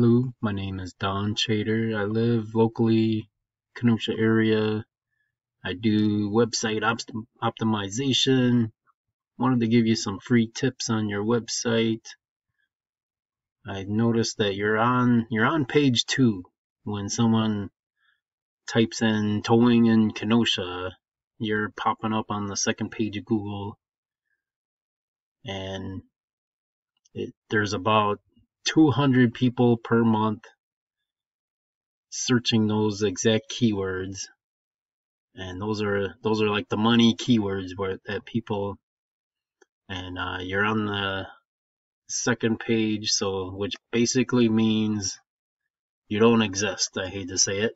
Hello, my name is Don Chater. I live locally, Kenosha area. I do website optimization. Wanted to give you some free tips on your website. I noticed that you're on page 2 when someone types in towing in Kenosha. You're popping up on the second page of Google, and there's about 200 people per month searching those exact keywords, and those are like the money keywords that people, and you're on the second page, so which basically means you don't exist. I hate to say it,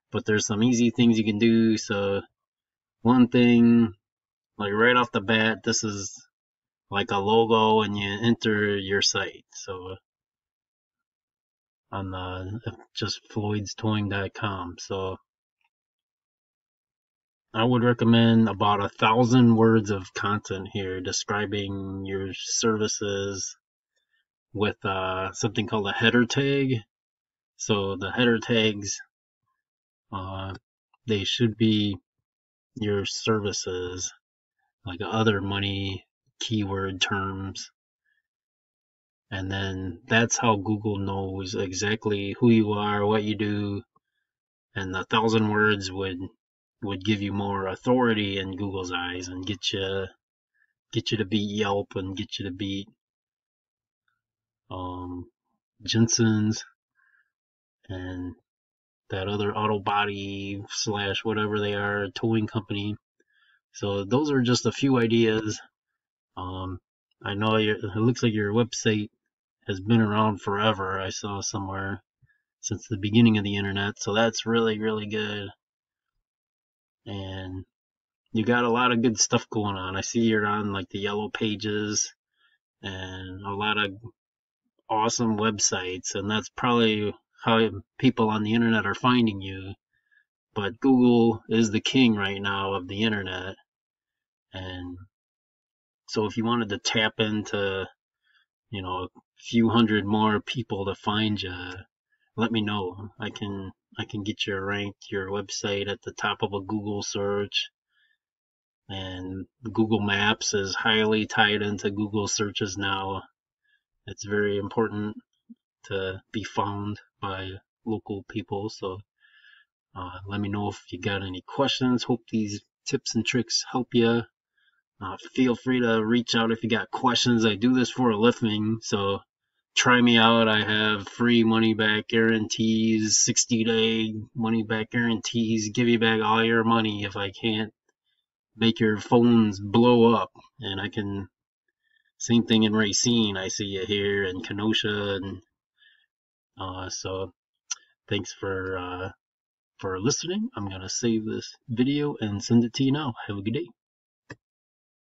but there's some easy things you can do. So one thing, like right off the bat, this is like a logo, and you enter your site. So on just floydstowing.com. So I would recommend about 1,000 words of content here describing your services with something called a header tag. So the header tags, they should be your services, like other money keyword terms. And then that's how Google knows exactly who you are, what you do, and the 1,000 words would give you more authority in Google's eyes and get you to beat Yelp and get you to beat Jensen's and that other auto body / whatever they are towing company. So those are just a few ideas. I know it looks like your website has been around forever. I saw somewhere since the beginning of the internet, so that's really, really good. And you got a lot of good stuff going on. I see you're on like the yellow pages and a lot of awesome websites, and that's probably how people on the internet are finding you. But Google is the king right now of the internet, and so if you wanted to tap into, a few hundred more people to find you, let me know. I can get you ranked, your website at the top of a Google search. And Google Maps is highly tied into Google searches now. It's very important to be found by local people. So let me know if you got any questions. Hope these tips and tricks help you. Feel free to reach out if you got questions. I do this for a living, so try me out. I have free money back guarantees, 60-day money back guarantees, give you back all your money if I can't make your phones blow up. And I can, same thing in Racine. I see you here in Kenosha, and so thanks for listening. I'm gonna save this video and send it to you now. Have a good day.